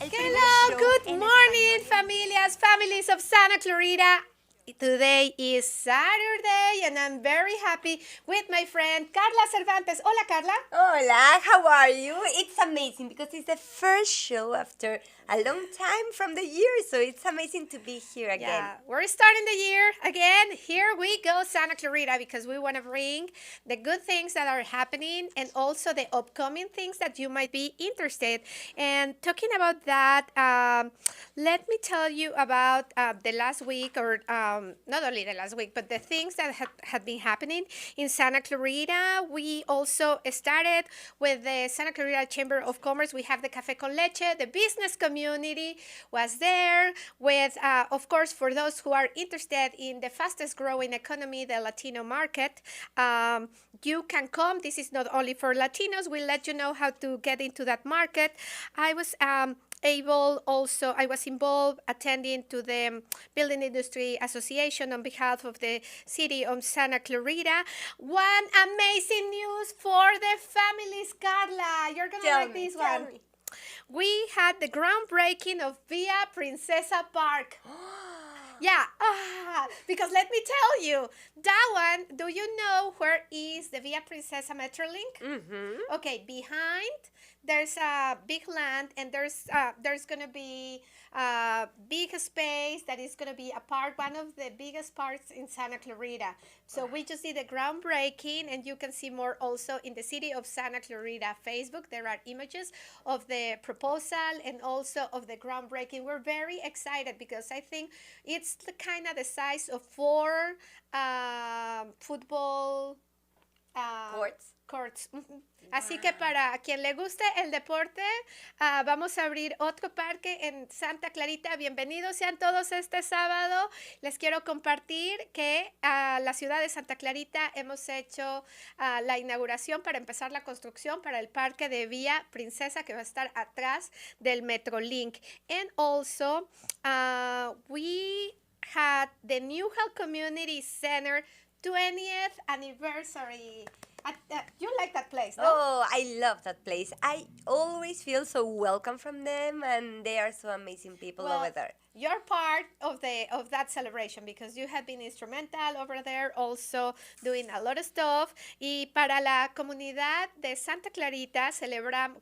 el primer Hello, show good en morning, español. families of Santa Clarita. Today is Saturday, and I'm very happy with my friend Karla Cervantes. Hola, Karla. Hola, how are you? It's amazing because it's the first show after a long time from the year, so it's amazing to be here again. Yeah, we're starting the year again. Here we go, Santa Clarita, because we want to bring the good things that are happening and also the upcoming things that you might be interested. And talking about that, let me tell you about the last week, or not only the last week, but the things that had been happening in Santa Clarita. We also started with the Santa Clarita Chamber of Commerce. We have the Café con Leche. The business community was there with, of course, for those who are interested in the fastest growing economy, the Latino market. You can come. This is not only for Latinos. We'll let you know how to get into that market. I was involved attending to the Building Industry Association on behalf of the city of Santa Clarita. One amazing news for the families, Karla. You're gonna like this one. Me. We had the groundbreaking of Via Princesa Park. Yeah, because let me tell you, that one, do you know where is the Via Princesa Metrolink? Mm-hmm. Okay, behind there's a big land, and there's gonna be a big space that is gonna be a park, one of the biggest parks in Santa Clarita. So we just did the groundbreaking, and you can see more also in the City of Santa Clarita Facebook. There are images of the proposal and also of the groundbreaking. We're very excited because I think it's the kind of the size of 4 football courts. Así que para quien le guste el deporte, vamos a abrir otro parque en Santa Clarita. Bienvenidos sean todos este sábado. Les quiero compartir que la ciudad de Santa Clarita hemos hecho la inauguración para empezar la construcción para el parque de Vía Princesa, que va a estar atrás del Metrolink. And also, we had the Newhall Community Center 20th anniversary. You like that place, no? Oh, I love that place. I always feel so welcome from them, and they are so amazing people over there. You're part of that celebration because you have been instrumental over there, also doing a lot of stuff. Y para la comunidad de Santa Clarita,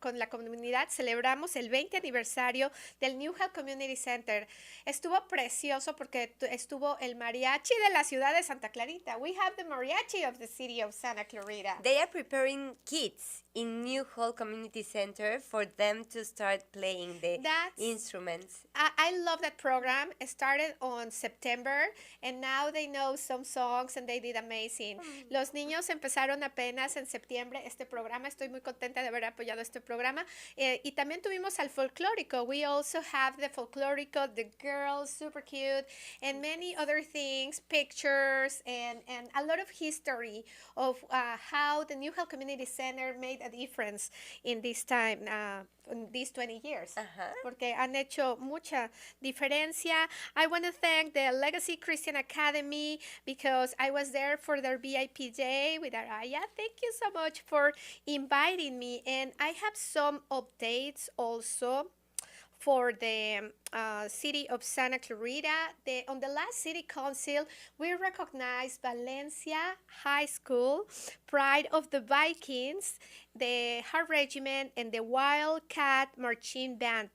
con la comunidad celebramos el 20 aniversario del Newhall Community Center. Estuvo precioso porque estuvo el mariachi de la ciudad de Santa Clarita. We have the mariachi of the city of Santa Clarita. They are preparing kids in Newhall Community Center for them to start playing the instruments. I love that program. It started on September, and now they know some songs, and they did amazing. Los niños empezaron apenas en septiembre este programa. Estoy muy contenta de haber apoyado este programa. Y también tuvimos al folclórico. We also have the folclórico, the girls, super cute, and many other things, pictures, and a lot of history of how the Newhall Community Center made a difference in this time, in these 20 years. Porque han hecho mucha diferencia. I want to thank the Legacy Christian Academy because I was there for their VIP day with Ayala. Thank you so much for inviting me. And I have some updates also for the city of Santa Clarita. On the last city council, we recognized Valencia High School, Pride of the Vikings, the Heart Regiment, and the Wildcat Marching Band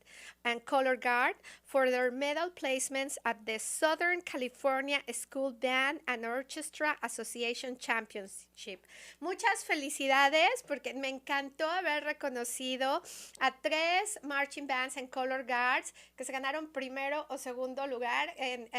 and Color Guard for their medal placements at the Southern California School Band and Orchestra Association Championship. Muchas felicidades porque me encantó haber reconocido a 3 marching bands and color guards que se ganaron primero o segundo lugar en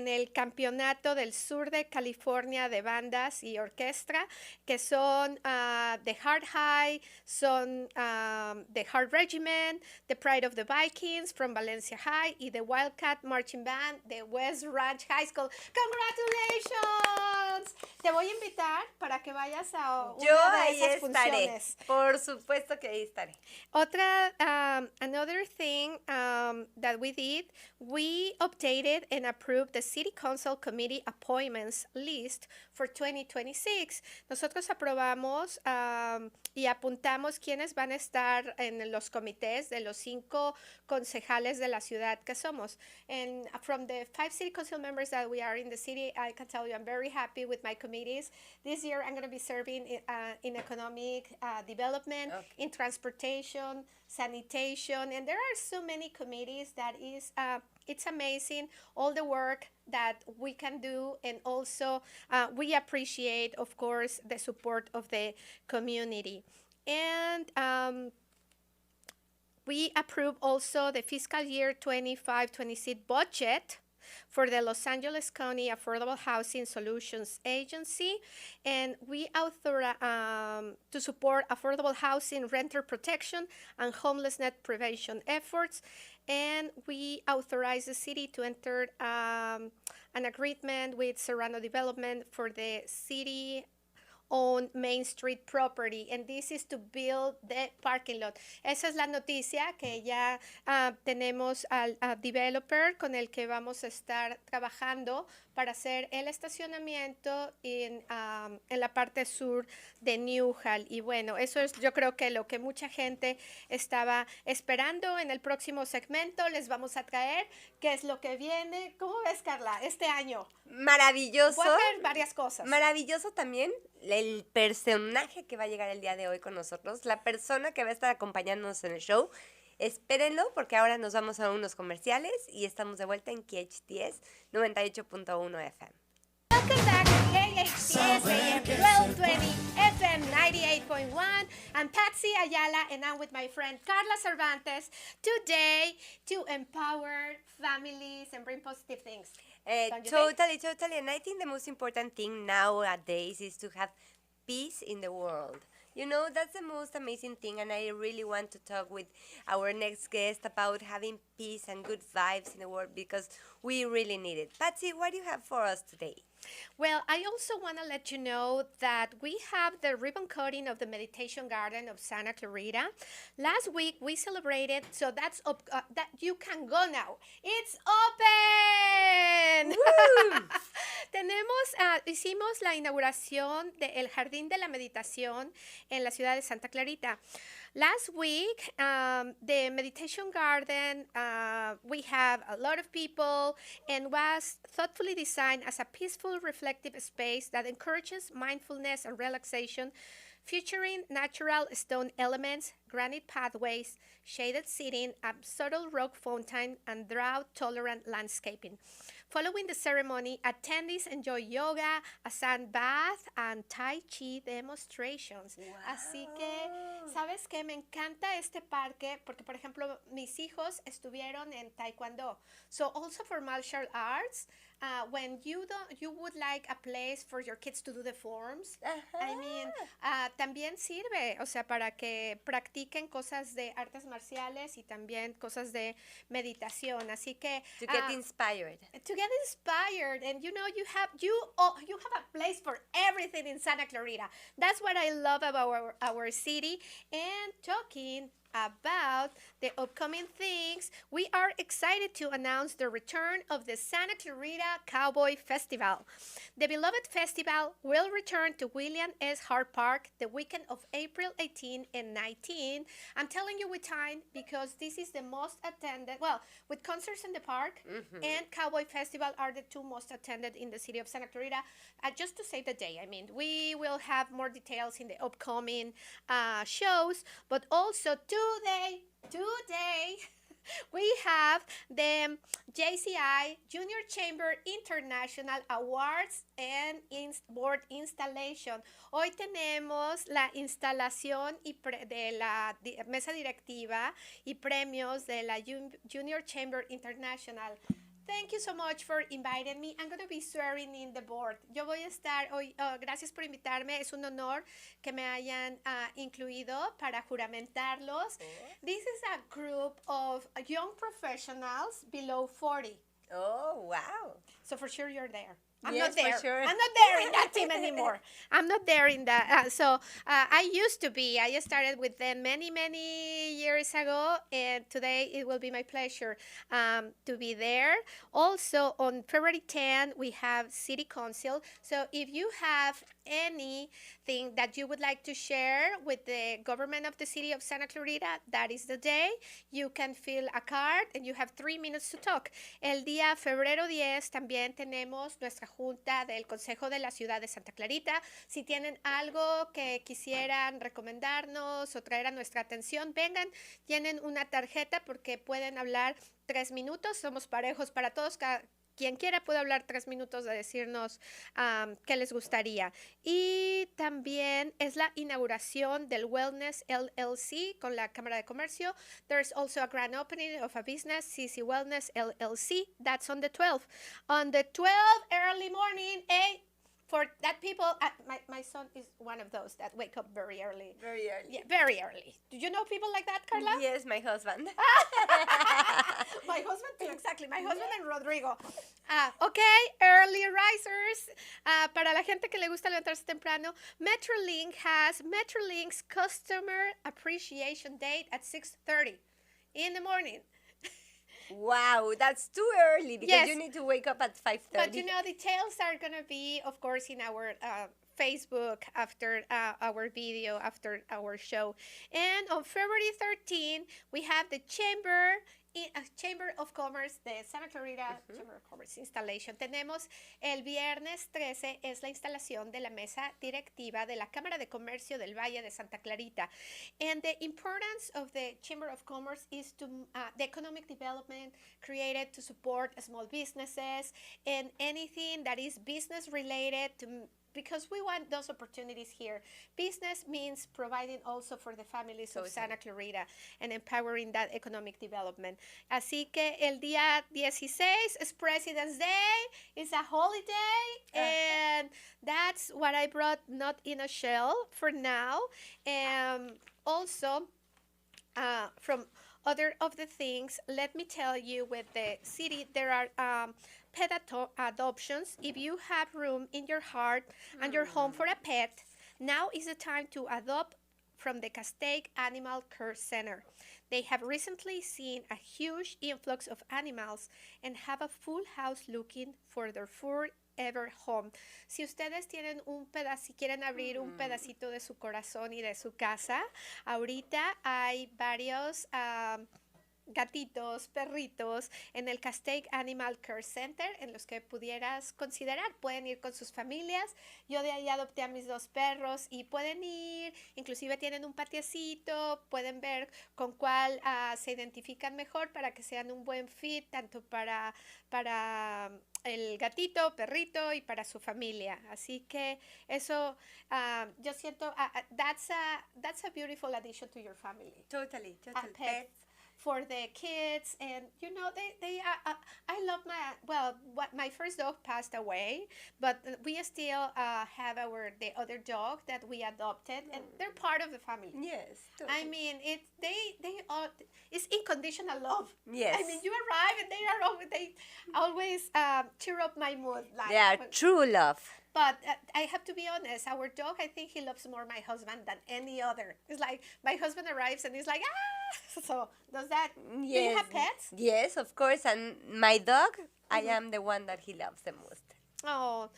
el campeonato del sur de California de bandas y orquesta, que son The Heart High, son The Heart Regiment, The Pride of the Vikings from Valencia High y The Wildcat Marching Band de West Ranch High School. ¡Congratulations! Te voy a invitar para que vayas a una de esas funciones. Por supuesto que ahí estaré. Otra, another thing that that we did, we updated and approved the City Council Committee Appointments list for 2026. Nosotros aprobamos y apuntamos quiénes van a estar en los comités de los 5 concejales de la ciudad que somos. And from the 5 city council members that we are in the city, I can tell you I'm very happy with my committees. This year I'm going to be serving in economic development, in transportation, sanitation, and there are so many committees that is it's amazing all the work that we can do, and also we appreciate, of course, the support of the community. And we approve also the fiscal year 25-26 budget for the Los Angeles County Affordable Housing Solutions Agency, and we authorize to support affordable housing, renter protection, and homelessness prevention efforts. And we authorize the city to enter an agreement with Serrano Development for the city on Main Street property, and this is to build the parking lot. Esa es la noticia, que ya tenemos al developer con el que vamos a estar trabajando para hacer el estacionamiento en la parte sur de Newhall. Y bueno, eso es yo creo que lo que mucha gente estaba esperando. En el próximo segmento les vamos a traer qué es lo que viene. ¿Cómo ves, Karla, este año? Maravilloso. Voy a traer varias cosas. Maravilloso también el personaje que va a llegar el día de hoy con nosotros, la persona que va a estar acompañándonos en el show. Espérenlo, porque ahora nos vamos a unos comerciales y estamos de vuelta en KHTS 98.1 FM. Welcome back to KHTS AM 1220 FM 98.1. I'm Patsy Ayala, and I'm with my friend Karla Cervantes today to empower families and bring positive things. Totally. And I think the most important thing nowadays is to have peace in the world. You know, that's the most amazing thing, and I really want to talk with our next guest about having peace and good vibes in the world, because we really need it. Patsy, what do you have for us today? Well, I also want to let you know that we have the ribbon cutting of the Meditation Garden of Santa Clarita. Last week we celebrated, so that's that you can go now. It's open. Hicimos la inauguración del Jardín de la Meditación en la ciudad de Santa Clarita. Last week, the Meditation Garden, we have a lot of people, and was thoughtfully designed as a peaceful, reflective space that encourages mindfulness and relaxation, featuring natural stone elements, granite pathways, shaded seating, a subtle rock fountain, and drought-tolerant landscaping. Following the ceremony, attendees enjoy yoga, a sand bath, and Tai Chi demonstrations. Wow. Así que, ¿sabes qué? Me encanta este parque porque, por ejemplo, mis hijos estuvieron en Taekwondo. So, also for martial arts, when you would like a place for your kids to do the forms, I mean, también sirve, o sea, para que practiquen cosas de artes marciales y también cosas de meditación. Así que to get inspired. To get inspired, and you know, you have a place for everything in Santa Clarita. That's what I love about our city. And talking about the upcoming things, we are excited to announce the return of the Santa Clarita Cowboy Festival. The beloved festival will return to William S. Hart Park the weekend of April 18 and 19. I'm telling you with time because this is the most attended, well, with concerts in the park and Cowboy Festival are the two most attended in the city of Santa Clarita. Just to save the day, I mean, we will have more details in the upcoming shows, but also today we have the JCI Junior Chamber International Awards and Board Installation. Hoy tenemos la instalación de la mesa directiva y premios de la Junior Chamber International. Thank you so much for inviting me. I'm going to be swearing in the board. Yo voy a estar hoy, gracias por invitarme. Es un honor que me hayan incluido para juramentarlos. This is a group of young professionals below 40. Oh, wow. So for sure you're there. I'm Yes, not for there. sure. I'm not there in that team anymore. I'm not there in that. I used to be. I started with them many, many years ago, and today it will be my pleasure to be there. Also, on February 10, we have City Council. So if you have anything that you would like to share with the government of the city of Santa Clarita, that is the day. You can fill a card and you have 3 minutes to talk. El día febrero 10 también tenemos nuestra junta del Consejo de la Ciudad de Santa Clarita. Si tienen algo que quisieran recomendarnos o traer a nuestra atención, vengan, tienen una tarjeta porque pueden hablar 3 minutos. Somos parejos para todos. Quien quiera puede hablar 3 minutos de decirnos qué les gustaría. Y también es la inauguración del Wellness LLC con la Cámara de Comercio. There's also a grand opening of a business, CC Wellness LLC. That's on the 12th. On the 12th, early morning, for that people, my son is one of those that wake up very early. Very early. Yeah, very early. Do you know people like that, Karla? Yes, my husband. My husband too, exactly. My husband and Rodrigo. Okay, early risers. Para la gente que le gusta levantarse temprano, Metrolink's Customer Appreciation Date at 6:30 in the morning. Wow, that's too early because Yes. you need to wake up at 5:30. But you know, details are going to be, of course, in our Facebook after our video, after our show. And on February 13, we have the Chamber of Commerce de Santa Clarita Chamber of Commerce installation. Tenemos el viernes 13 es la instalación de la mesa directiva de la Cámara de Comercio del Valle de Santa Clarita. And the importance of the Chamber of Commerce is to the economic development created to support small businesses and anything that is business related to because we want those opportunities here. Business means providing also for the families of Santa Clarita and empowering that economic development. Así que el día 16 is President's Day. It's a holiday. And that's what I brought not in a shell for now. And also, from other of the things, let me tell you with the city, there are pet adoptions. If you have room in your heart and your home for a pet, now is the time to adopt from the Castaic Animal Care Center. They have recently seen a huge influx of animals and have a full house looking for their forever home. Si ustedes tienen si quieren abrir un pedacito de su corazón y de su casa, ahorita hay varios gatitos, perritos en el Castaic Animal Care Center en los que pudieras considerar. Pueden ir con sus familias. Yo de ahí adopté a mis 2 perros y pueden ir, inclusive tienen un patiecito, pueden ver con cuál se identifican mejor para que sean un buen fit tanto para el gatito, perrito y para su familia. Así que eso yo siento that's a beautiful addition to your family. Totally. Pets for the kids, and you know they I love my first dog passed away, but we still have the other dog that we adopted, and they're part of the family. Yes, totally. I mean it's unconditional love. Yes. I mean you arrive and they always cheer up my mood. They are true love. But I have to be honest, our dog, I think he loves more my husband than any other. It's like my husband arrives and he's like, ah! So does that, do you have pets? Yes, of course. And my dog, I am the one that he loves the most. Oh,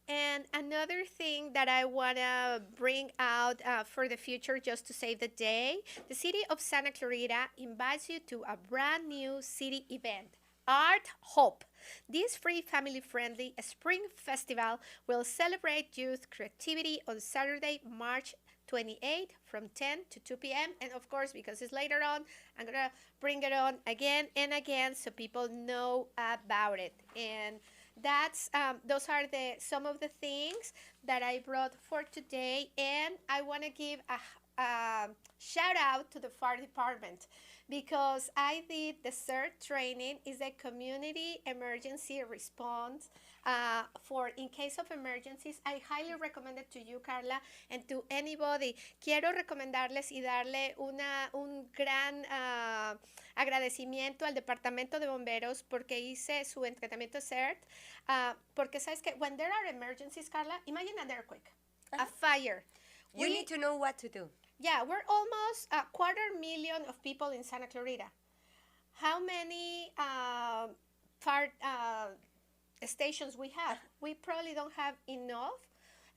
and another thing that I want to bring out for the future, just to save the day, the city of Santa Clarita invites you to a brand new city event. Art Hope. This free family-friendly spring festival will celebrate youth creativity on Saturday, March 28 from 10 to 2 p.m. And of course, because it's later on, I'm going to bring it on again and again so people know about it. And that's those are some of the things that I brought for today. And I want to give a shout out to the fire department. because I did the CERT training. Is a community emergency response for in case of emergencies. I highly recommend it to you, Karla, and to anybody. Quiero recomendarles y darle un gran agradecimiento al Departamento de Bomberos porque hice su entrenamiento CERT. Porque sabes que when there are emergencies, Karla, imagine an earthquake, a fire. You need to know what to do. Yeah, we're almost 250,000 of people in Santa Clarita. How many fire stations we have? We probably don't have enough.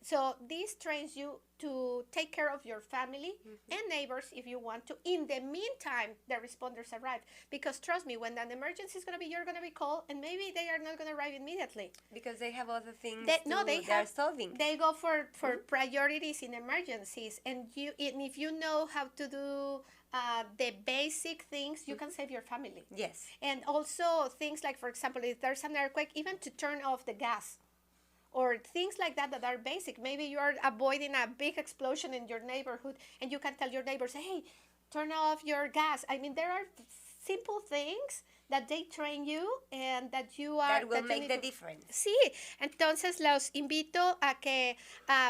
So this trains you to take care of your family and neighbors if you want to. In the meantime, the responders arrive. Because trust me, when an emergency is going to be, you're going to be called, and maybe they are not going to arrive immediately. Because they have other things they are solving. They go for priorities in emergencies. And if you know how to do the basic things, you can save your family. Yes. And also things like, for example, if there's an earthquake, even to turn off the gas. Or things like that are basic. Maybe you are avoiding a big explosion in your neighborhood and you can tell your neighbors, hey, turn off your gas. I mean, there are simple things that they train you and that you are... That will make the difference. Sí, entonces los invito a que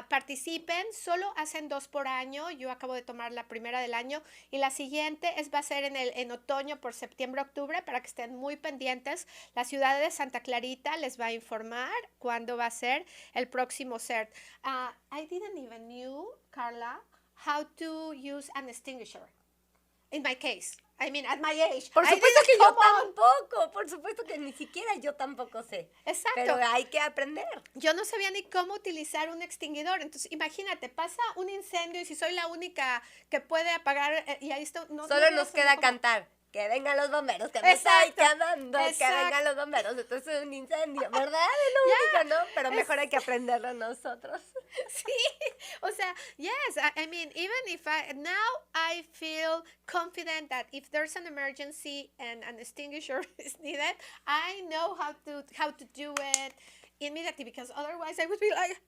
participen. Solo hacen 2 por año. Yo acabo de tomar la primera del año y la siguiente va a ser en otoño por septiembre, octubre, para que estén muy pendientes. La ciudad de Santa Clarita les va a informar cuándo va a ser el próximo CERT. I didn't even knew, Karla, how to use an extinguisher. In my case. I mean, at my age. Por supuesto que yo tampoco. Por supuesto que ni siquiera yo tampoco sé. Exacto. Pero hay que aprender. Yo no sabía ni cómo utilizar un extinguidor. Entonces, imagínate, pasa un incendio y si soy la única que puede apagar y ahí está... Solo nos queda cantar. Que vengan los bomberos, que me estoy quemando, que vengan los bomberos. Entonces es un incendio, ¿verdad? Es lo único, ¿no? Pero mejor hay que aprenderlo nosotros. Sí, o sea, yes, I mean, even if now I feel confident that if there's an emergency and an extinguisher is needed, I know how to do it immediately, because otherwise I would be like...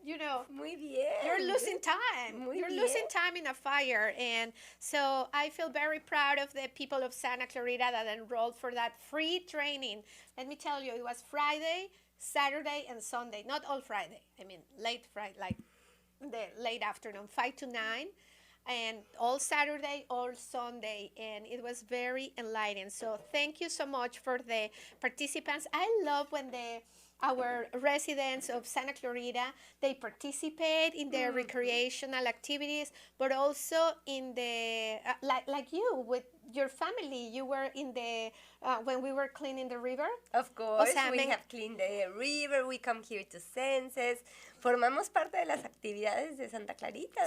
You know, muy bien. You're losing time. You're losing time in a fire. And so I feel very proud of the people of Santa Clarita that enrolled for that free training. Let me tell you, it was Friday, Saturday, and Sunday. Not all Friday. I mean, late Friday, like the late afternoon, 5 to 9. And all Saturday, all Sunday. And it was very enlightening. So thank you so much for the participants. I love when our residents of Santa Clarita, they participate in the recreational activities, but also in the, like you, with your family, you were in the, when we were cleaning the river. Of course, we have cleaned the river, we come here to census. Formamos parte de las actividades de Santa Clarita,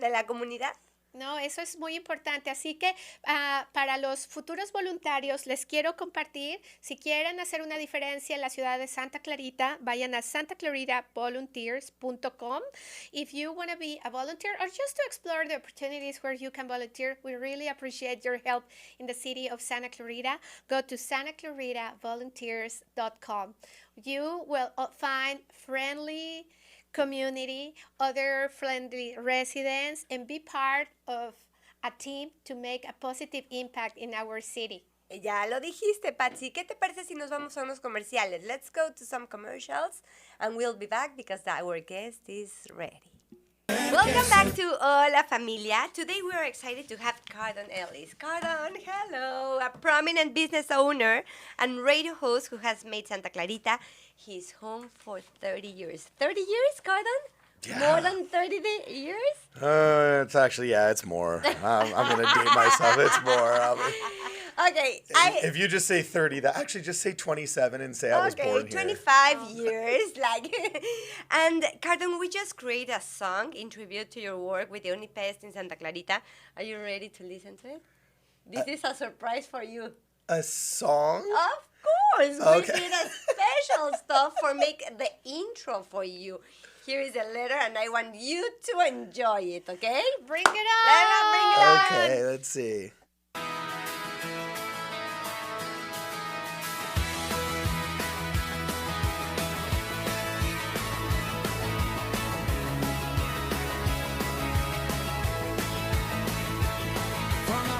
de la comunidad. No, eso es muy importante. Así que para los futuros voluntarios les quiero compartir, si quieren hacer una diferencia en la ciudad de Santa Clarita, vayan a santaclaritavolunteers.com. If you want to be a volunteer or just to explore the opportunities where you can volunteer, we really appreciate your help in the city of Santa Clarita. Go to santaclaritavolunteers.com. You will find friendly community, other friendly residents, and be part of a team to make a positive impact in our city. Ya lo dijiste, Patsy. ¿Qué te parece si nos vamos a unos comerciales? Let's go to some commercials and we'll be back because our guest is ready. Welcome back to Hola, Familia. Today we are excited to have Cardon Ellis. Cardon, hello, a prominent business owner and radio host who has made Santa Clarita his home for 30 years. 30 years, Cardon? Yeah. More than 30 years? It's actually, it's more. I'm going to date myself. It's more. Okay. If you just say 30, actually just say 27 and say I was born here. 25 years. And Cardon, we just created a song in tribute to your work with the Only Pest in Santa Clarita. Are you ready to listen to it? This is a surprise for you. A song? Of course. Okay. We did a special stuff for make the intro for you. Here is a letter, and I want you to enjoy it, okay? Bring it on! Bring it on! Okay, let's see. From the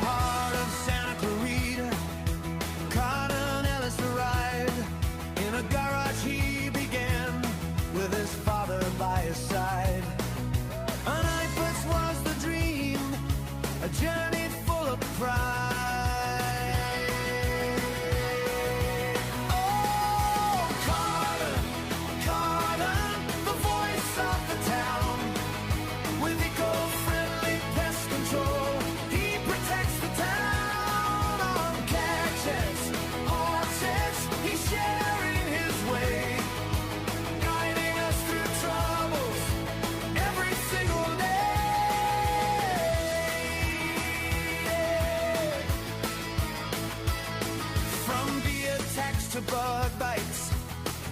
to bug bites.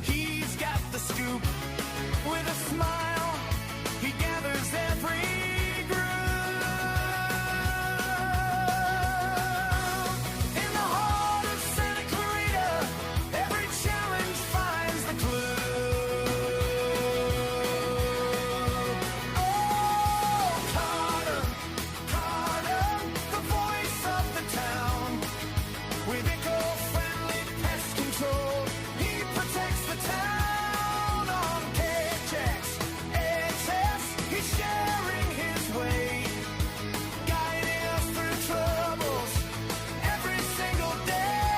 He's got the scoop. With a smile, he gathers every group. In the heart of Santa Clarita, every challenge finds the clue. Oh, Carter, the voice of the town. With eco-friendly pest control, he protects the town on KJX. He's sharing his way, guiding us through troubles every single day.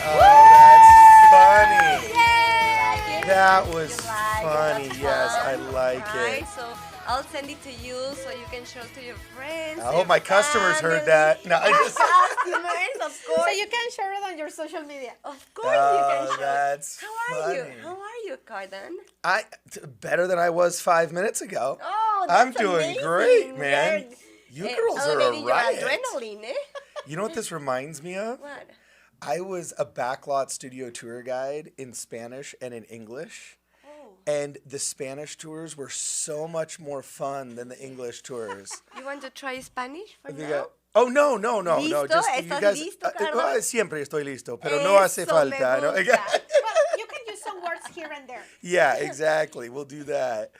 Oh, that's funny. Yay! That was You like it? funny. That's Yes, I fun, like right? it. So I'll send it to you so you can show to your friends. I your hope my customers heard family. that. No, I just. Customers, of So course. you can share it on your social media. Of course you can Oh, show. that's How are you? funny. How are you, Carden? Better than I was 5 minutes ago. Oh, I'm that's doing amazing. great, man. You're, You girls are a elevating your riot. adrenaline, eh? You know what this reminds me of? What? I was a backlot studio tour guide in Spanish and in English. Oh. And the Spanish tours were so much more fun than the English tours. You want to try Spanish for They now? got- Oh, no. ¿Listo? Just you ¿Estás guys. listo, Carla? Siempre estoy listo, pero no hace Eso me falta. ¿no? gusta. Well, you can use some words here and there. Yeah, exactly. We'll do that.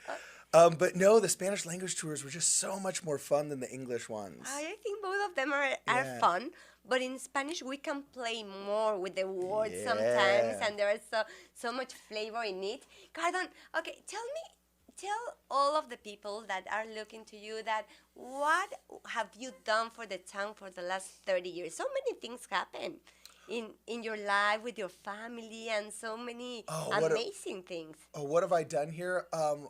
But no, the Spanish language tours were just so much more fun than the English ones. I think both of them are Yeah. fun, but in Spanish we can play more with the words sometimes, Yeah. and there is so much flavor in it. Cardon, okay, tell all of the people that are looking to you that what have you done for the town for the last 30 years? So many things happen in your life with your family and so many amazing things. Oh, what have I done here?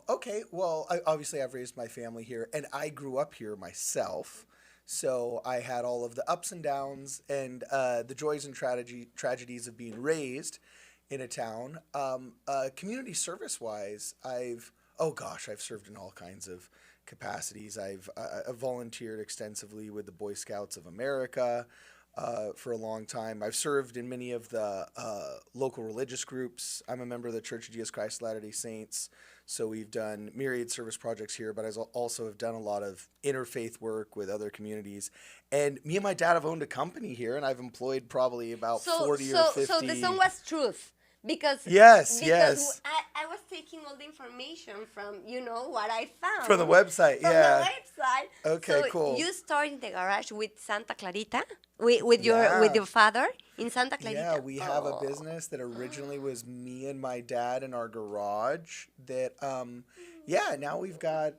Okay, well, obviously I've raised my family here, and I grew up here myself. So I had all of the ups and downs and the joys and tragedies of being raised in a town. Community service-wise, I've served in all kinds of capacities. I've volunteered extensively with the Boy Scouts of America for a long time. I've served in many of the local religious groups. I'm a member of the Church of Jesus Christ of Latter-day Saints, so we've done myriad service projects here, but I also have done a lot of interfaith work with other communities. And me and my dad have owned a company here, and I've employed probably about 40 or 50. So the song was truth. Because Yes. I was taking all the information from what I found From the website, from yeah. the website. Okay, so cool. You started in the garage with Santa Clarita, with your father in Santa Clarita. Yeah, we have a business that originally was me and my dad in our garage. That now we've got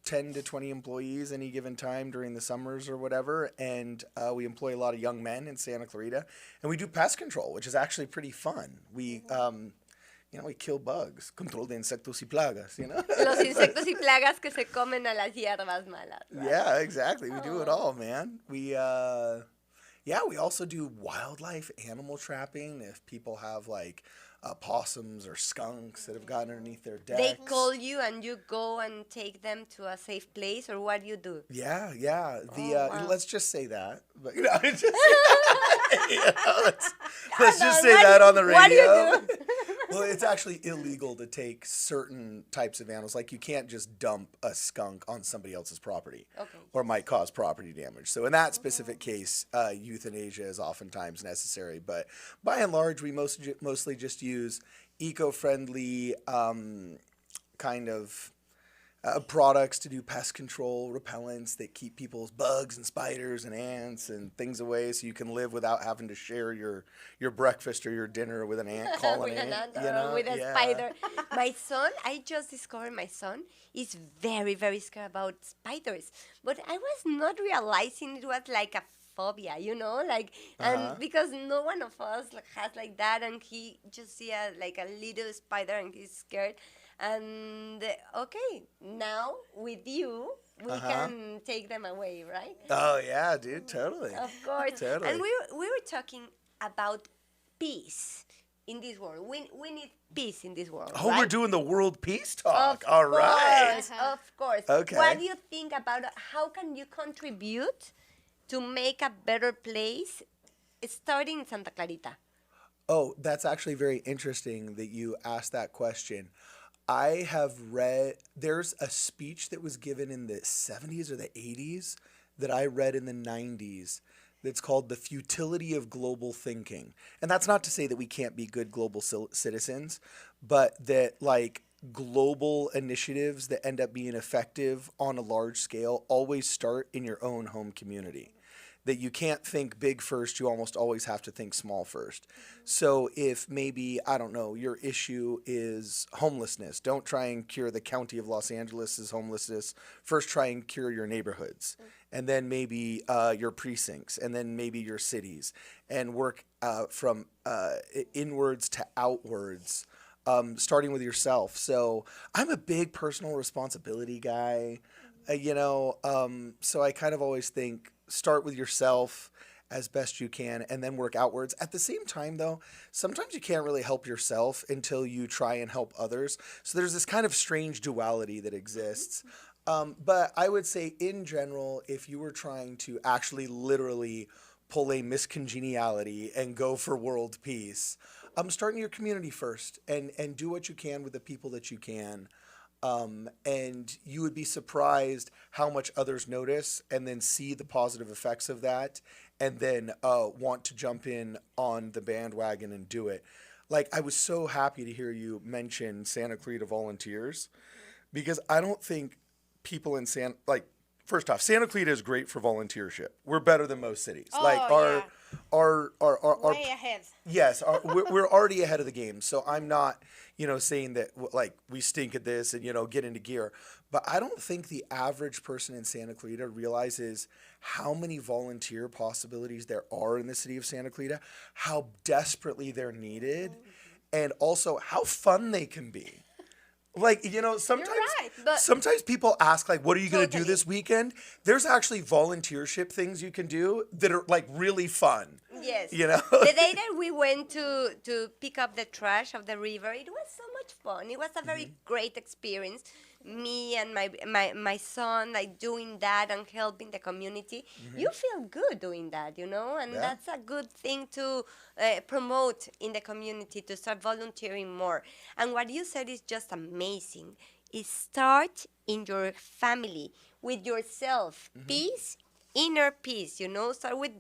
10 to 20 employees any given time during the summers or whatever, and we employ a lot of young men in Santa Clarita, and we do pest control, which is actually pretty fun. We we kill bugs, control de insectos y plagas, Los insectos y plagas que se comen a las hierbas malas. Right? Yeah, exactly. We do it all, man. We also do wildlife animal trapping. If people have possums or skunks that have gotten underneath their decks. They call you and you go and take them to a safe place, or what do you do? Yeah. Wow. Let's just say that. But let's just say that on the radio. What do you do? Well, it's actually illegal to take certain types of animals. Like, you can't just dump a skunk on somebody else's property, Okay. or it might cause property damage. So in that specific case, euthanasia is oftentimes necessary. But by and large, we mostly just use eco-friendly kind of products to do pest control, repellents that keep people's bugs and spiders and ants and things away, so you can live without having to share your breakfast or your dinner with an ant colony. With an ant or with a spider. I just discovered my son is very, very scared about spiders. But I was not realizing it was like a phobia, and because no one of us has like that, and he just see a little spider and he's scared. And okay, now with you, we can take them away, right? Oh yeah, dude, totally. Of course. Totally. And we were talking about peace in this world. We need peace in this world. Oh, right? we're doing the world peace talk. Of All right. course, of course. Okay. What do you think about how can you contribute to make a better place starting in Santa Clarita? Oh, that's actually very interesting that you asked that question. I have read, there's a speech that was given in the 70s or the 80s that I read in the 90s that's called The Futility of Global Thinking. And that's not to say that we can't be good global citizens, but that like global initiatives that end up being effective on a large scale always start in your own home community. That you can't think big first, you almost always have to think small first. So if maybe, I don't know, your issue is homelessness, don't try and cure the county of Los Angeles's homelessness. First, try and cure your neighborhoods, and then maybe your precincts, and then maybe your cities, and work from inwards to outwards, starting with yourself. So I'm a big personal responsibility guy, so I kind of always think start with yourself as best you can and then work outwards. At the same time, though, sometimes you can't really help yourself until you try and help others. So there's this kind of strange duality that exists. But I would say, in general, if you were trying to actually literally pull a miscongeniality and go for world peace, start in your community first and do what you can with the people that you can. And you would be surprised how much others notice and then see the positive effects of that and then want to jump in on the bandwagon and do it. Like, I was so happy to hear you mention Santa Clarita Volunteers, because I don't think people in first off, Santa Clarita is great for volunteership. We're better than most cities. Oh, like our way ahead. yes, we're already ahead of the game. So I'm not, saying that like we stink at this and get into gear. But I don't think the average person in Santa Clarita realizes how many volunteer possibilities there are in the city of Santa Clarita, how desperately they're needed, and also how fun they can be. Like, sometimes right, but sometimes people ask, like, what are you going to do Totally. this weekend? There's actually volunteership things you can do that are, like, really fun. yes, You know? the day that we went to pick up the trash of the river, it was so much fun. It was a very great experience. Me and my son, like, doing that and helping the community. You feel good doing that, and Yeah. that's a good thing to promote in the community, to start volunteering more. And what you said is just amazing. Is start in your family with yourself. Peace, inner peace, start with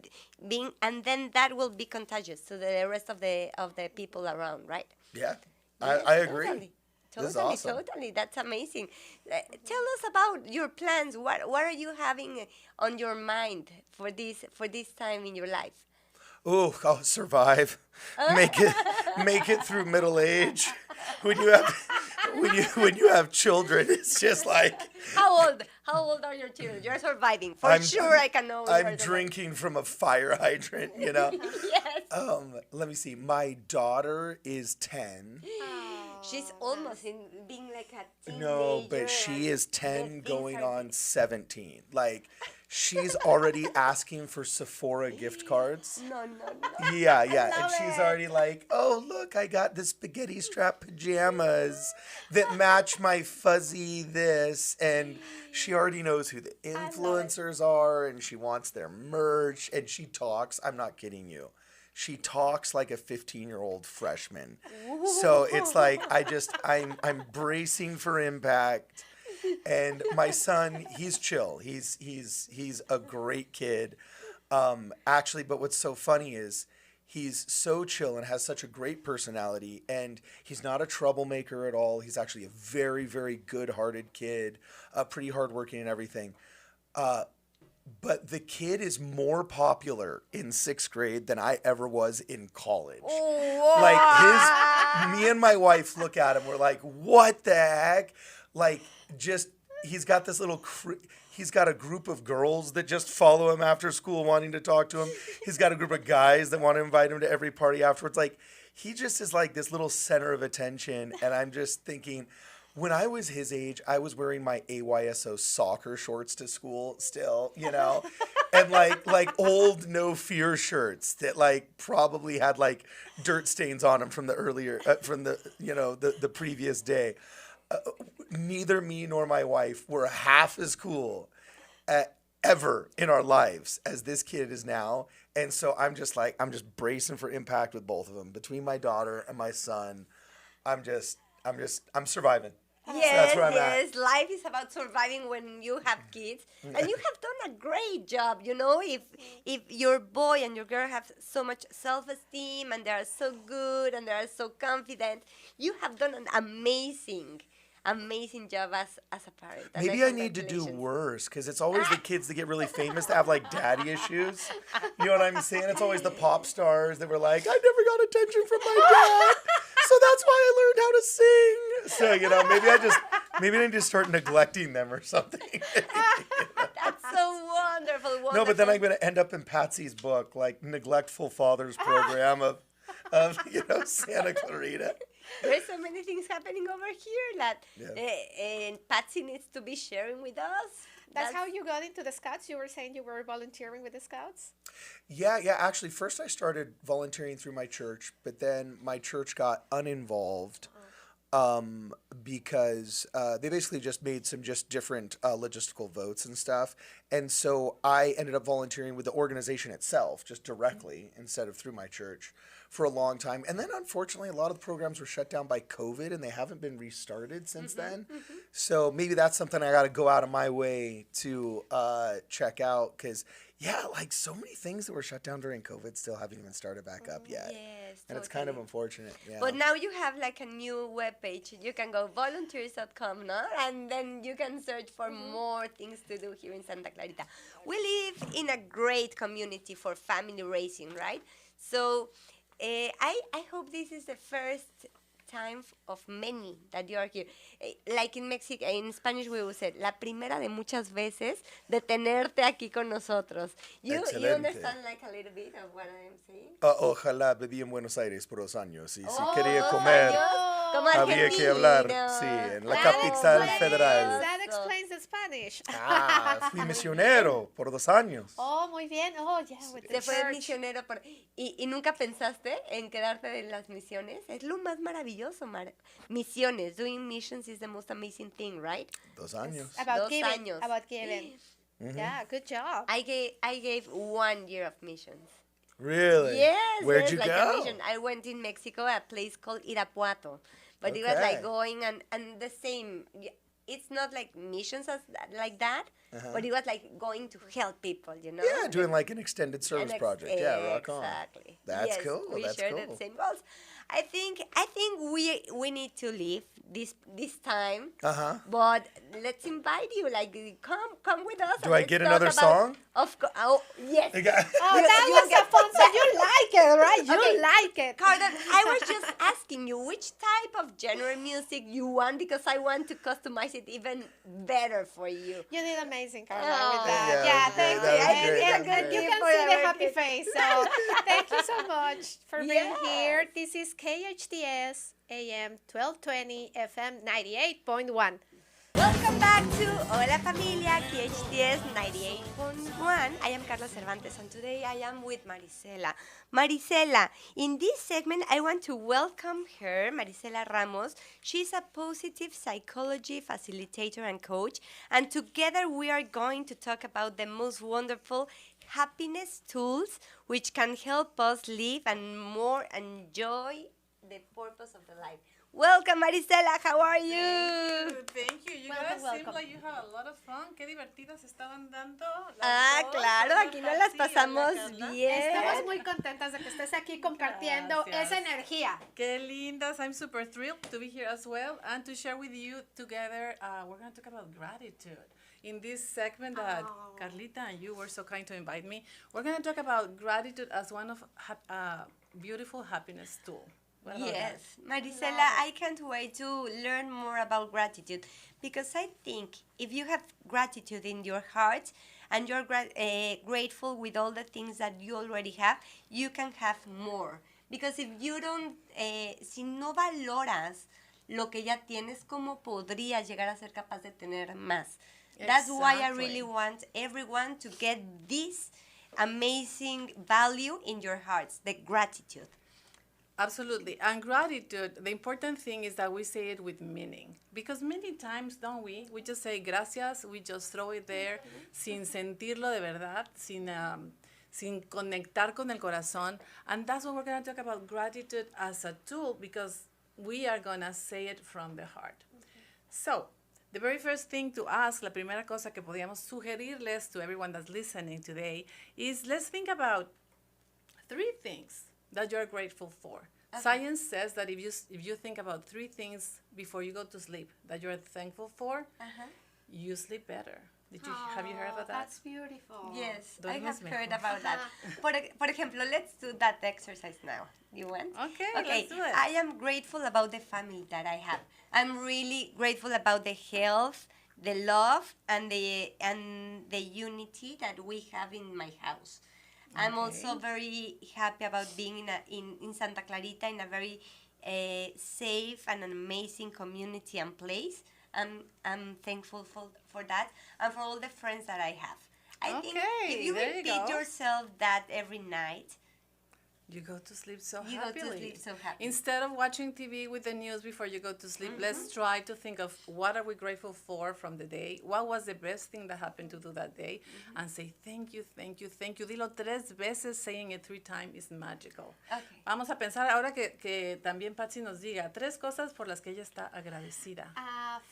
being, and then that will be contagious to the rest of the people around, right? Yeah, Yes, I agree. Totally. This is Totally, awesome. totally. That's amazing. Tell us about your plans. What are you having on your mind for this time in your life? Ooh, I'll survive. Make it through middle age. When you have children, it's just like How old are your children? You're surviving. For sure, I can know. I'm you're drinking from a fire hydrant, surviving. Yes. Let me see. My daughter is 10. She's almost in being like a teenager. No, but she is 10 going on 17. Like, she's already asking for Sephora gift cards. No, no, no. Yeah. And love she's it. already like, oh, look, I got the spaghetti strap pajamas that match my fuzzy this. And she already knows who the influencers are, and she wants their merch. And she talks, I'm not kidding you, she talks like a 15-year-old freshman. So it's like I'm bracing for impact. And my son, he's chill. He's a great kid. Actually, but what's so funny is he's so chill and has such a great personality, and he's not a troublemaker at all. He's actually a very, very good-hearted kid, pretty hardworking and everything. But the kid is more popular in 6th grade than I ever was in college. Like, me and my wife look at him, we're like, what the heck? Like, just, he's got this little, he's got a group of girls that just follow him after school wanting to talk to him. He's got a group of guys that want to invite him to every party afterwards. Like, he just is like this little center of attention. And I'm just thinking, when I was his age, I was wearing my AYSO soccer shorts to school still, and like old No Fear shirts that like probably had like dirt stains on them from the earlier, from the, the previous day. Neither me nor my wife were half as cool ever in our lives as this kid is now. And so I'm just bracing for impact with both of them. Between my daughter and my son, I'm surviving. So that's Yes, where I'm yes. Life is about surviving when you have kids, and you have done a great job. You know, if your boy and your girl have so much self-esteem and they are so good and they are so confident, you have done an amazing job as a parent. And Maybe I need to do congratulations. worse because it's always the kids that get really famous that have like daddy issues. You know what I'm saying? It's always the pop stars that were like, I never got attention from my dad, so that's why I learned how to sing. So maybe I need to start neglecting them or something. That's so wonderful. No, but then I'm wonderful. going to end up in Patsy's book, like neglectful fathers program of Santa Clarita. There's so many things happening over here that Yeah. and Patsy needs to be sharing with us. That's how you got into the Scouts? You were saying you were volunteering with the Scouts? Yeah. Actually, first I started volunteering through my church, but then my church got uninvolved because they basically just made some just different logistical votes and stuff. And so I ended up volunteering with the organization itself, just directly instead of through my church for a long time. And then unfortunately, a lot of the programs were shut down by COVID and they haven't been restarted since then. So maybe that's something I got to go out of my way to check out because, yeah, like so many things that were shut down during COVID still haven't even started back up yet. Yes, And it's kind of totally. unfortunate. Yeah. But now you have like a new webpage. You can go volunteers.com, no? And then you can search for more things to do here in Santa Clarita. We live in a great community for family raising, right? So I hope this is the first time of many that you are here. Like in Mexico, in Spanish we will say, la primera de muchas veces de tenerte aquí con nosotros. You Excelente. understand like a little bit of what I'm saying? Ojalá viví en Buenos Aires por 2 años y si Oh, quería 2 comer años, como había que hablar, argentino. sí, en la That capital explains- federal. That explains the Spanish. Fui misionero por 2 años. Oh, muy bien. Oh, yeah, with the Se fue de church. misionero y nunca pensaste en quedarte en las misiones. Es lo más maravilloso, misiones. Doing missions is the most amazing thing, right? 2 años. About 2 giving. años. About giving. Yeah, good job. I gave 1 year of missions. Really? Yes, Where'd yes, you like go? a mission. I went in Mexico, a place called Irapuato. But it was Okay. like going and the same. It's not like missions like that, but it was like going to help people, you know? Yeah, doing like an extended service project. Yeah, rock on. Exactly. That's Yes, cool. We That's share cool. the same goals. I think we need to leave this time. But let's invite you. Like come with us. Do and I let's get talk another about- song? Of course. Oh yes. I got- Oh, that You was get- a fun song. You like it, right? You Okay. like it. Carla, I was just asking you which type of genre music you want because I want to customize it even better for you. You did amazing, Karla, Oh. with that. Yeah, Yeah, that thank was you. great. That was And- great. and That was you great. can For see the our happy kids. face. So thank you so much for being Yes. here. This is KHTS AM 1220 FM 98.1. Welcome back to Hola Familia, KHTS 98.1. I am Karla Cervantes and today I am with Marisela. Marisela, in this segment I want to welcome her, Marisela Ramos. She's a positive psychology facilitator and coach, and together we are going to talk about the most wonderful happiness tools which can help us live and more enjoy the purpose of the life. Welcome, Marisela. How are you? Thank you. You Welcome, guys seem welcome. like you had a lot of fun. Qué divertidas estaban dando. Ah, claro, aquí nos las pasamos Estamos bien. muy contentas de que estés aquí compartiendo Gracias. esa energía. Qué lindas. I'm super thrilled to be here as well and to share with you together. We're going to talk about gratitude. In this segment that Carlita and you were so kind to invite me, we're going to talk about gratitude as one of beautiful happiness tool. What about that? Yes, Marisela, I can't wait to learn more about gratitude because I think if you have gratitude in your heart and you're grateful with all the things that you already have, you can have more. Because if you don't, si no valoras lo que ya tienes, ¿cómo podrías llegar a ser capaz de tener más? That's why I really Exactly. want everyone to get this amazing value in your hearts, the gratitude. Absolutely. And gratitude, the important thing is that we say it with meaning. Because many times, don't we? We just say gracias, we just throw it there sin sentirlo de verdad, sin conectar con el corazón. And that's what we're going to talk about gratitude as a tool because we are going to say it from the heart. So, the very first thing to ask, la primera cosa que podíamos sugerirles to everyone that's listening today is let's think about 3 things that you're grateful for. Okay. Science says that if you think about 3 things before you go to sleep that you're thankful for, you sleep better. Have you heard about that? That's beautiful. Yes, I Duermes have heard mejor. about that. Por ejemplo, let's do that exercise now. You want? Okay, let's do it. I am grateful about the family that I have. I'm really grateful about the health, the love, and the unity that we have in my house. I'm also very happy about being in Santa Clarita in a very safe and an amazing community and place. I'm thankful for that and for all the friends that I have. I think if you there you repeat go. yourself that every night, You go to sleep so you go happily. to sleep so happy. Instead of watching TV with the news before you go to sleep, let's try to think of what are we grateful for from the day, what was the best thing that happened to do that day, and say thank you, thank you, thank you. Dilo 3 veces, saying it 3 times is magical. Okay. Vamos a pensar ahora que también Patsy nos diga 3 cosas por las que ella está agradecida.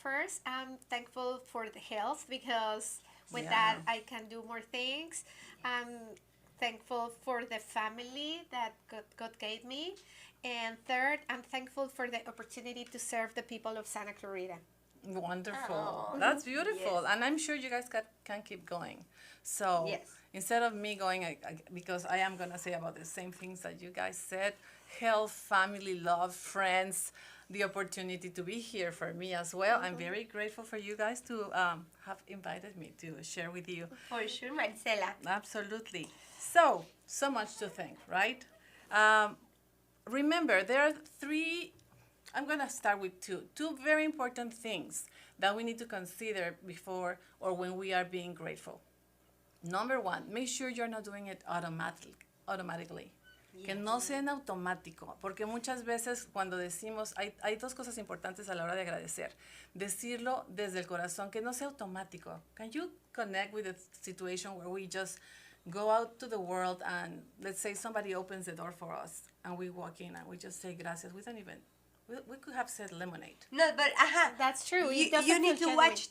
First, I'm thankful for the health because with Yeah. that I can do more things. I'm thankful for the family that God gave me. And third, I'm thankful for the opportunity to serve the people of Santa Clarita. Wonderful. Oh. That's beautiful. Yes. And I'm sure you guys can keep going. So Yes. instead of me going, because I am going to say about the same things that you guys said, health, family, love, friends, the opportunity to be here for me as well. I'm very grateful for you guys to have invited me to share with you. For sure, Marcela. Absolutely. So much to thank, right? Remember, there are 3, I'm going to start with 2 very important things that we need to consider before or when we are being grateful. Number 1, make sure you're not doing it automatically. Que no sea en automático, porque muchas veces cuando decimos, hay 2 cosas importantes a la hora de agradecer. Decirlo desde el corazón, que no sea automático. Can you connect with the situation where we just go out to the world and let's say somebody opens the door for us and we walk in and we just say gracias. We don't even, we could have said lemonade. No, but That's true. You, It doesn't you need feel to genuine. watch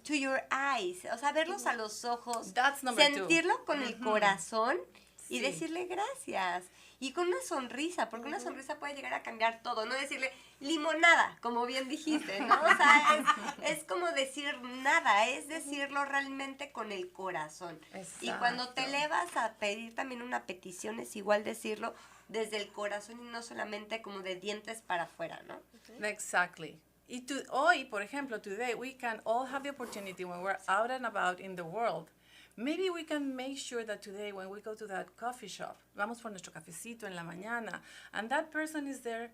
to your eyes, o sea, verlos a los ojos, That's number 2. sentirlo con el corazón y Sí. decirle gracias. Y con una sonrisa, porque una sonrisa puede llegar a cambiar todo, no decirle limonada, como bien dijiste, ¿no? O sea, es como decir nada, es decirlo realmente con el corazón. Y cuando te Exacto. elevas a pedir también una petición, es igual decirlo desde el corazón y no solamente como de dientes para afuera, ¿no? Exactly. Y hoy, por ejemplo, today, we can all have the opportunity when we're out and about in the world. Maybe we can make sure that today when we go to that coffee shop, vamos por nuestro cafecito en la mañana, and that person is there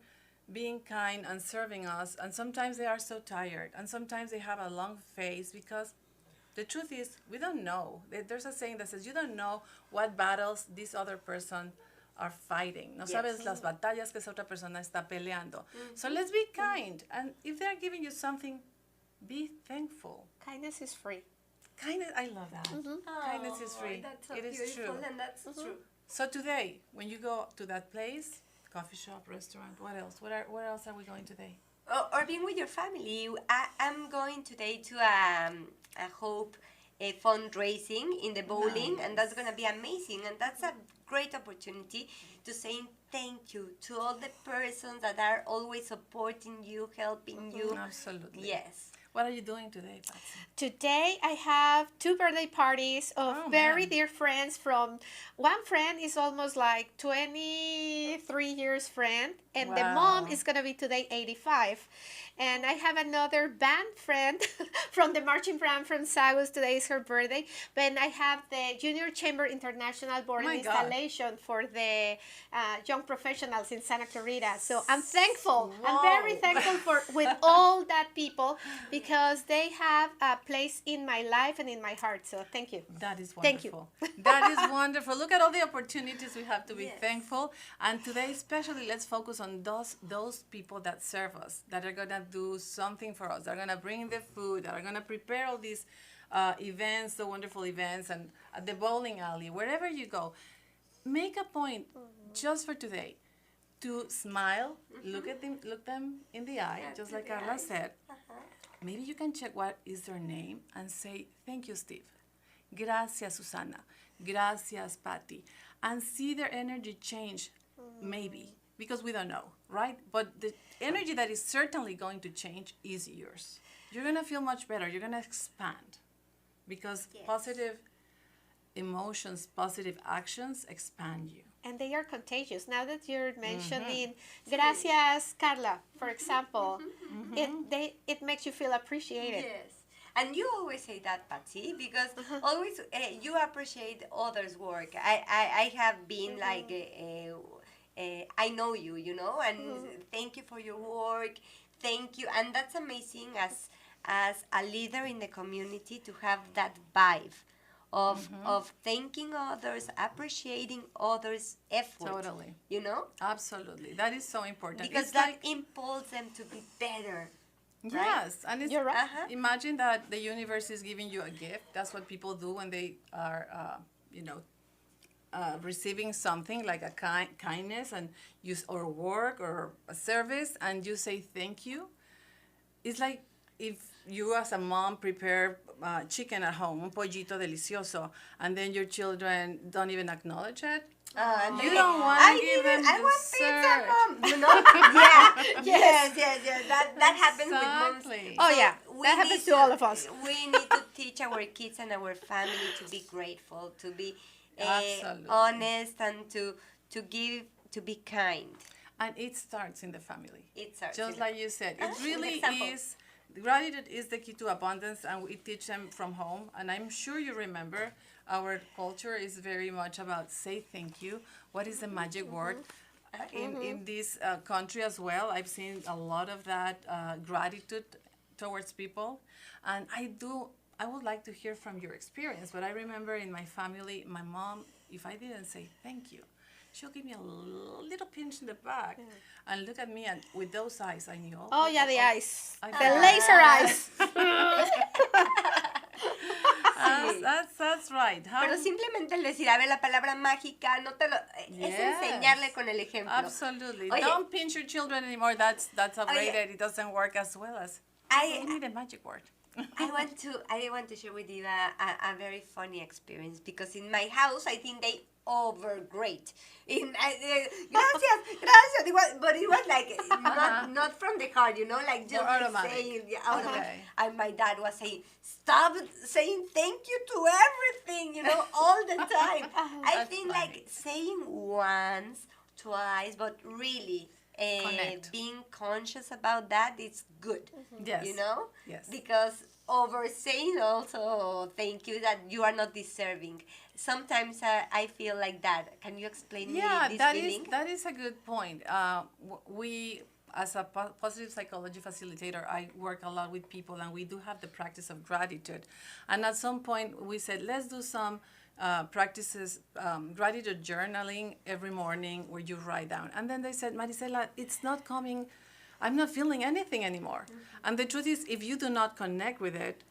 being kind and serving us, and sometimes they are so tired, and sometimes they have a long face because the truth is, we don't know. There's a saying that says, you don't know what battles this other person are fighting. No sabes las batallas que esa otra persona está peleando. So let's be kind, and if they're giving you something, be thankful. Kindness is free. Kindness, I love that. Kindness is free. That's so It is beautiful, true. and that's true. So today, when you go to that place, coffee shop, restaurant, what else? Where else are we going today? Or being with your family. I'm going today to a Hope a fundraising in the bowling, and that's going to be amazing. And that's a great opportunity to say thank you to all the persons that are always supporting you, helping you. Absolutely. Yes. What are you doing today, Patsy? Today I have 2 birthday parties of Oh, very man. dear friends from one friend is almost like 23 years friend and the mom Wow. is going to be today 85. And I have another band friend from the marching band from Sagus. Today is her birthday. But I have the Junior Chamber International Board My and God. Installation for the young professionals in Santa Clarita. So I'm thankful. I'm very Whoa. thankful for with all that people because because they have a place in my life and in my heart. So thank you. That is Thank you. wonderful. That is wonderful. Look at all the opportunities we have to be Yes. thankful. And today, especially, let's focus on those people that serve us, that are gonna do something for us, that are gonna bring the food, that are gonna prepare all these events, the wonderful events, and at the bowling alley, wherever you go, make a point just for today to smile, look them in the eye, just like Karla said. Maybe you can check what is their name and say, thank you, Steve. Gracias, Susana. Gracias, Patty. And see their energy change, maybe, because we don't know, right? But the energy that is certainly going to change is yours. You're going to feel much better. You're going to expand because positive emotions, positive actions expand you. And they are contagious. Now that you're mentioning gracias, Karla, for example, it makes you feel appreciated. Yes. And you always say that, Patsy, because always you appreciate others' work. I have been like, I know you, and thank you for your work. Thank you. And that's amazing as a leader in the community to have that vibe of thanking others, appreciating others' effort. Totally. Absolutely. That is so important. Because It's that like, impulses them to be better. yes, and it's, You're right. imagine that the universe is giving you a gift. That's what people do when they are, receiving something like a kindness and or work or a service, and you say thank you. It's like if you as a mom prepare chicken at home, un pollito delicioso, and then your children don't even acknowledge it. And You they- don't want to give them I want pizza, dessert. Mom. Yeah. yes. That happens with moms. Exactly. Oh, yeah. we That happens need to all of us. We need to teach our kids and our family to be grateful, to be Absolutely. honest, and to give, to be kind. And it starts in the family. It starts Just in like you said, it An really example. is. Gratitude is the key to abundance, and we teach them from home. And I'm sure you remember, our culture is very much about say thank you. What is the magic word? In this country as well, I've seen a lot of that gratitude towards people, and I would like to hear from your experience. But I remember in my family, my mom, if I didn't say thank you, she'll give me a little pinch in the back and look at me, and with those eyes, I knew. Oh, yeah, the eyes. I The forgot. laser eyes. That's right. Pero simplemente el decir, a ver, la palabra mágica, no te lo... Es Yes. enseñarle con el ejemplo. Absolutely. Oye. Don't pinch your children anymore. That's outdated. Oye. It doesn't work as well as. I- We need a magic word. I want to share with you a very funny experience, because in my house I think they overgrate. Gracias. But it was like not from the heart, like just More like automatic. saying automatic. Okay. And my dad was saying, stop saying thank you to everything, all the time. I That's think funny. like saying once, twice, but really. Connect. Being conscious about that, it's good. Yes. Yes. Because over saying also thank you that you are not deserving. Sometimes I feel like that. Can you explain Yeah, me this that feeling? that is a good point. We, as a positive psychology facilitator, I work a lot with people, and we do have the practice of gratitude. And at some point, we said, let's do some practices, gratitude journaling every morning, where you write down. And then they said, Marisela, it's not coming. I'm not feeling anything anymore. And the truth is, if you do not connect with it,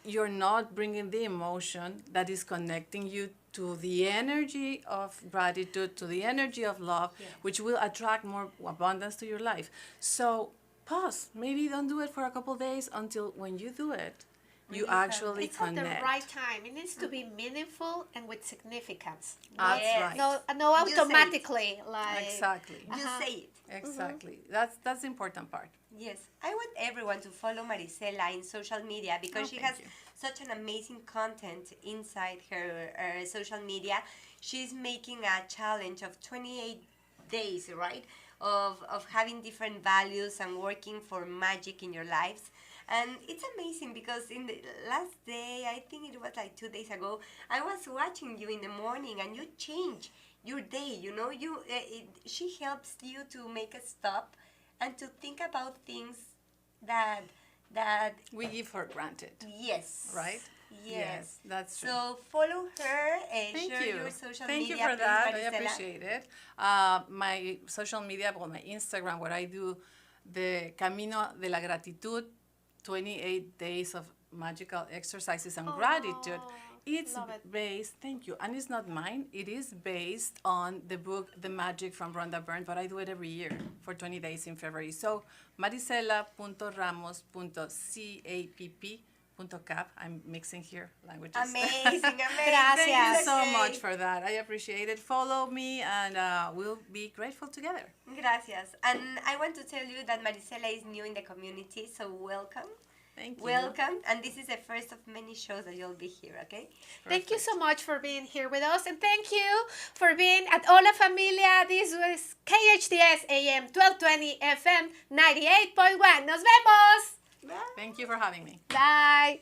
you're not bringing the emotion that is connecting you to the energy of gratitude, to the energy of love, which will attract more abundance to your life. So pause. Maybe don't do it for a couple days, until when you do it, you actually It's at connect. the right time. It needs to be meaningful and with significance. That's Yes. right. No You say it. automatically. Like, Exactly. You say it. Exactly. That's the important part. Yes, I want everyone to follow Marisela in social media, because she thank has you. such an amazing content inside her social media. She's making a challenge of 28 days, right? Of having different values and working for magic in your lives. And it's amazing, because in the last day, I think it was like 2 days ago, I was watching you in the morning, and you change your day. She helps you to make a stop and to think about things that that, We give for granted, yes. right? Yes. That's true. So follow her and Thank share you. your social Thank media, you for please, that. I Marisela. appreciate it. My social media, well, my Instagram, where I do the Camino de la Gratitud, 28 days of magical exercises and gratitude. It's love it. based, thank you, and it's not mine. It is based on the book The Magic from Rhonda Byrne, but I do it every year for 20 days in February. So marisela.ramos.capp. I'm mixing here languages. Amazing, amazing. Gracias. Thank you so Okay. much for that. I appreciate it. Follow me, and we'll be grateful together. Gracias. And I want to tell you that Marisela is new in the community, so welcome. Thank you. Welcome. And this is the first of many shows that you'll be here, okay? Thank you so much for being here with us, and thank you for being at Hola Familia. This was KHDS AM 1220 FM 98.1. Nos vemos. Thank you for having me. Bye.